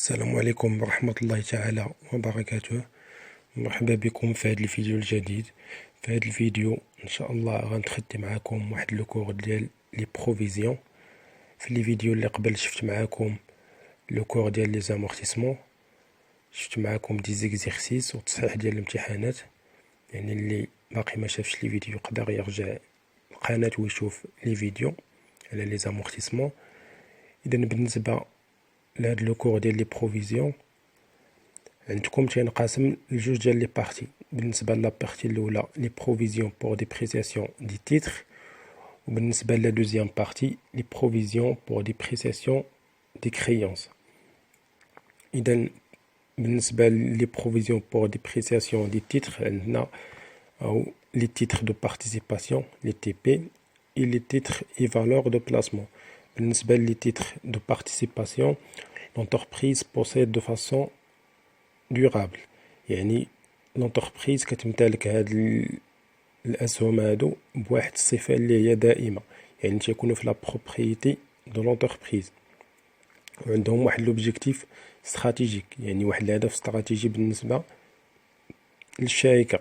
السلام عليكم ورحمة الله تعالى وبركاته. مرحبا بكم في هذا الفيديو الجديد. في هذا الفيديو ان شاء الله غنتخدم معكم واحد لو كور ديال لي بروفيزيون. في لي فيديو اللي قبل شفت معكم لو كور ديال لي زامورتيسمون، شفت معكم دي زيكزيرسيس وتصحيح ديال الامتحانات. يعني اللي باقي ما شافش لي فيديو يقدر يرجع القناة ويشوف لي فيديو على لي زامورتيسمون. اذا بالنسبة لهاد لو كور ديال لي بروفيزيون عندكم تينقسم لجوج ديال لي بارتي. بالنسبه لا بارتي الاولى لي بروفيزيون بور ديبريسياسيون دي تيتر، وبالنسبه لا دوزيام بارتي لي بروفيزيون بور ديبريسياسيون دي كريونس. اذا بالنسبه لي بروفيزيون بور ديبريسياسيون دي تيتر عندنا او لي تيتر دو بارتيسيباسيون لي تي بي اي لي تيتر اي فالور دو بلاسمون. بالنسبه لي تيتر دو بارتيسيباسيون l'entreprise possède de façon durable، يعني لونتربريز كتمتلك هاد الاسهم هادو بواحد الصفه اللي هي دائمه، يعني تيكونوا في لا بروبريتي دو لونتربريز، وعندهم واحد لوبجيكتيف استراتيجيك، يعني واحد الهدف استراتيجي بالنسبه للشركه.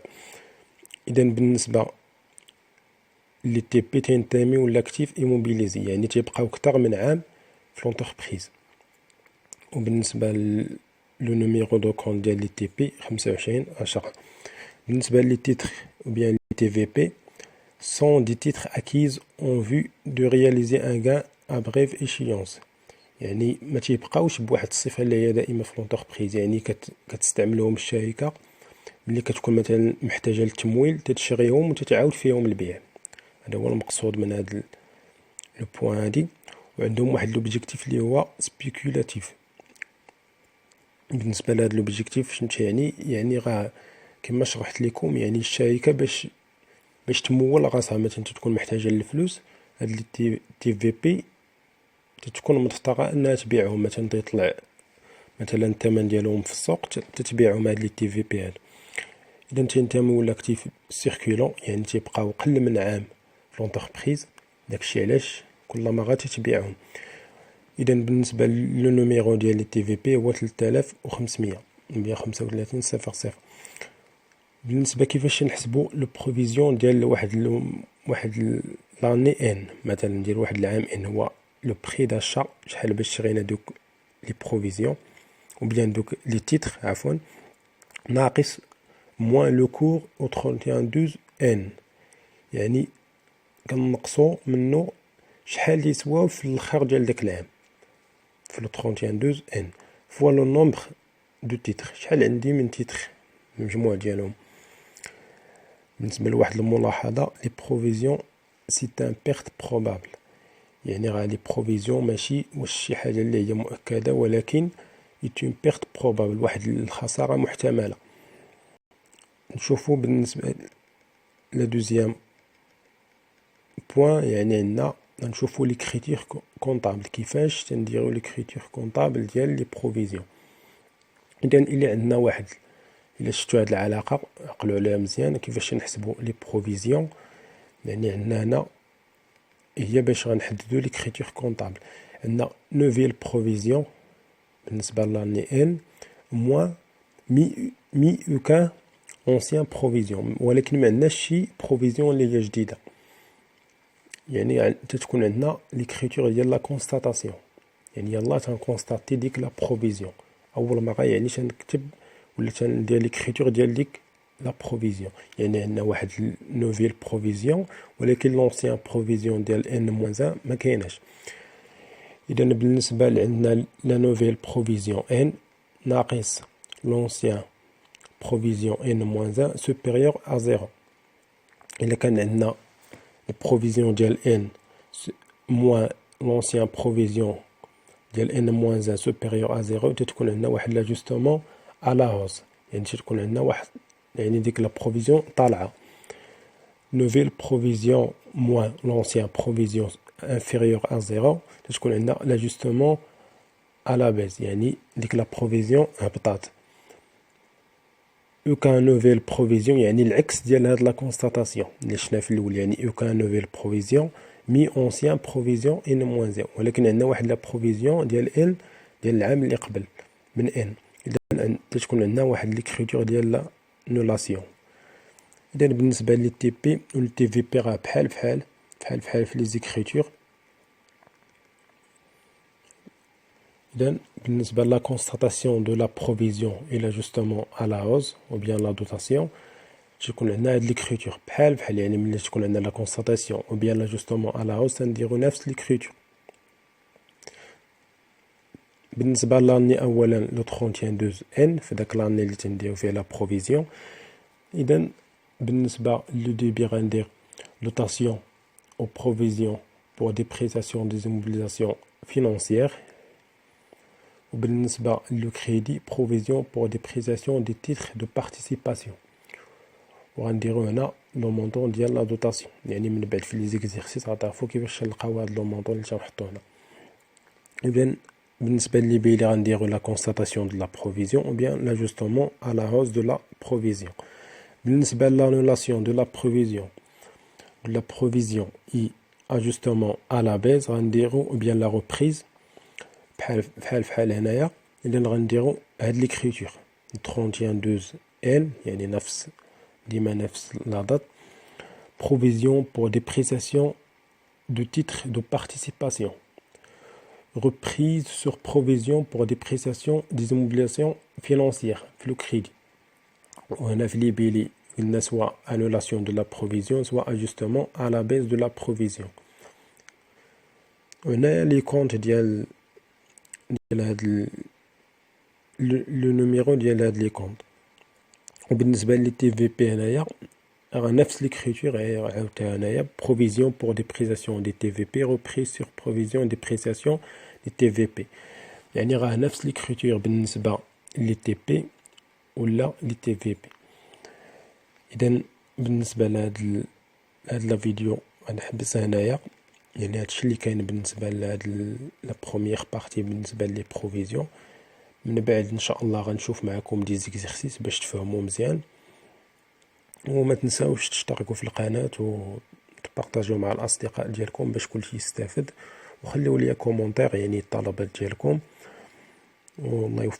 اذا بالنسبه لي تي بي تينتميو لاكتيف ايموبيليزي، يعني تيبقاو اكثر من عام في لونتربريز. وبالنسبه لو نيميرو دو كونت ديال لي تي بي 25/10. بالنسبه لي تيتر ou bien les TVP sont des titres acquis en vue de réaliser un gain à brève échéance، يعني ما تيبقاوش بواحد الصفه اللي هي دائمه في لونتربريز، يعني كتستعملهم الشركه ملي كتكون مثلا محتاجه للتمويل تتشريهم وتتعاود فيهم البيع. هذا هو المقصود من هذا لو بوين هادي. وعندهم واحد لوبجيكتيف اللي هو سبيكولاتيف. بالنسبه لهذا لوبجيكتيف شنو يعني راه كما شرحت لكم، يعني الشركه باش تمول راسها مثلا تكون محتاجه للفلوس، هاد لي تي في بي تتكون مضطره انها تبيعهم، مثلا تيطلع مثلا الثمن ديالهم في السوق تتبيعهم هاد لي تي في بي هاد. اذا تينتميو لاكتيف سيركولون، يعني تيبقاو قل من عام في لونتربريز، داكشي علاش كل مره تتبيعهم. اذا بالنسبه لو نيميرو ديال لي تي في بي هو 3500 135 بالنسبه كيفاش نحسبوا لو بروفيزيون ديال واحد لاني ان، مثلا ديال واحد العام ان، هو لو بري داشا، شحال باش شرينا دوك لي بروفيزيون او بيان دوك لي تيتر عفوا، ناقص موان لو كور او 31/12 ان، يعني كنقصوا منه شحال يسواو في الاخر ديال داك العام في لو 31/12 ان فوا لو نومبر دو تيتر، شحال عندي من تيتر المجموع ديالهم. بالنسبه لواحد الملاحظه، لي بروفيزيون سي ان بيرت بروبابل، يعني راه لي بروفيزيون ماشي واش شي حاجه اللي هي مؤكده، ولكن اون بيرت بروبابل، واحد الخساره محتمله. نشوفوا بالنسبه لا دوزيام بوين، يعني عندنا نشوفوا لي كريتير كونطابل، كيفاش تنديروا لي كريتير كونطابل ديال لي بروفيزيون. اذا الا عندنا واحد، الا شفتوا هاد العلاقه عقلوا عليها مزيان كيفاش نحسبوا لي بروفيزيون. يعني عندنا هنا هي باش غنحددوا لي كريتير كونطابل، عندنا نوفيل بروفيزيون بالنسبه لاني ان موان مي اوكان اونسيان بروفيزيون، ولكن ما عندناش شي بروفيزيون اللي هي جديده. يعني تتكون عندنا لي كريتير ديال لا كونستاتاسيون، يعني يلا تنكونستاتي ديك لا بروفيزيون اول مره، يعني تنكتب ولا تندير لي كريتير ديال ديك لا بروفيزيون. يعني عندنا واحد نوفيل بروفيزيون، ولكن لونسيان بروفيزيون ديال ان موان 1 ما كايناش. اذا بالنسبه لعندنا لا نوفيل بروفيزيون ان ناقص لونسيان بروفيزيون ان موان 1 سوبيريور ا 0. الا كان عندنا البروفيزيون ديال ان موان لونسيان بروفيزيون ديال ان موان 1 سوبيريور ا 0، تتكون عندنا واحد لاجوستمون ا لا هوز، يعني تتكون عندنا واحد، يعني ديك لا بروفيزيون طالعه. نوفيل بروفيزيون موان لونسيان بروفيزيون انفيريور ا 0، تتكون عندنا لاجوستمون ا لا بيز، يعني ديك لا بروفيزيون هبطات. اوكان نوفيل بروفيزيون يعني العكس ديال هاد لا كونستاتاسيون اللي شفنا في الاول، يعني اوكان نوفيل بروفيزيون مي اونسيان بروفيزيون ان موان 0، ولكن عندنا واحد لا بروفيزيون ديال ان ديال العام اللي قبل. من ان. اذا تكون عندنا واحد ليكريتور ديال لا نولاسيون. اذا بالنسبه لي تي بي و تي في بي راه بحال في لي زيكريتور. إذن بالنسبة لا constatation de la provision et l'ajustement à la hausse ou bien la dotation تكون عندنا هاد l'écriture بحال يعني ملي تكون عندنا la constatation ou bien l'ajustement à la hausse تنديرو نفس l'écriture. بالنسبة لاني أولا لو 31/12 في داك لاني اللي تنديرو فيه لا provision. إذن بالنسبة لو débit غندير dotation aux provisions pour des prestations des immobilisations financières. وبالنسبة لو كريدي بروفيزيون بور دي بريستاسيون دي تيتر دو بارتيسيباسيون. وغنديرو هنا لو مونطون ديال لا دوطاسيون، يعني من بعد في لي زيكزيرسيس غتعرفو كيفاش تلقاو هاد لو مونطون اللي تنحطو هنا. إذن بالنسبة لي بي اللي غنديرو لا كونستاتاسيون دو لا بروفيزيون او بيان لاجوستومون ا لا هوز دو لا بروفيزيون. بالنسبة لانولاسيون دو لا بروفيزيون اي اجوستومون ا لا بيز غنديرو او بيان لا ريبريز بحال هنايا. إذن غنديرو هاد ليكريتور 31/12 ان، يعني ديما نفس لا دات. بروفيزيون بور دي بريستاسيون دو تيتر دو بارتيسيباسيون. reprise sur provision pour des prestations des immobilisations financières في لو كريدي. وهنا في لي بيلي قلنا سوا annulation de la provision سوا ajustement à la baisse de la provision. وهنا لي كونت ديال هاد لو نيميرو ديال هاد لي كونت. وبالنسبه لي تي في بي هنايا راه نفس ليكريتور عاودتها هنايا بروفيزيون بور دي بريستاسيون دي تي في بي reprise sur provision des prestations دي تي في بي، يعني راه نفس ليكريتور بالنسبه لي تي بي ولا لي تي في بي. اذا بالنسبه لهاد لا فيديو غنحبسها هنايا، يعني هادشي اللي كاين بالنسبه لهاد لا بروميير بارتي بالنسبه لي بروفيزيون. من بعد ان شاء الله غنشوف معكم دي زيكزيرسيس باش تفهموا مزيان. وما تنساوش تشتركوا في القناه وتبارطاجيو مع الاصدقاء ديالكم باش كلشي يستافد، وخليو لي كومونتير يعني الطلبات ديالكم، والله يوفقكم.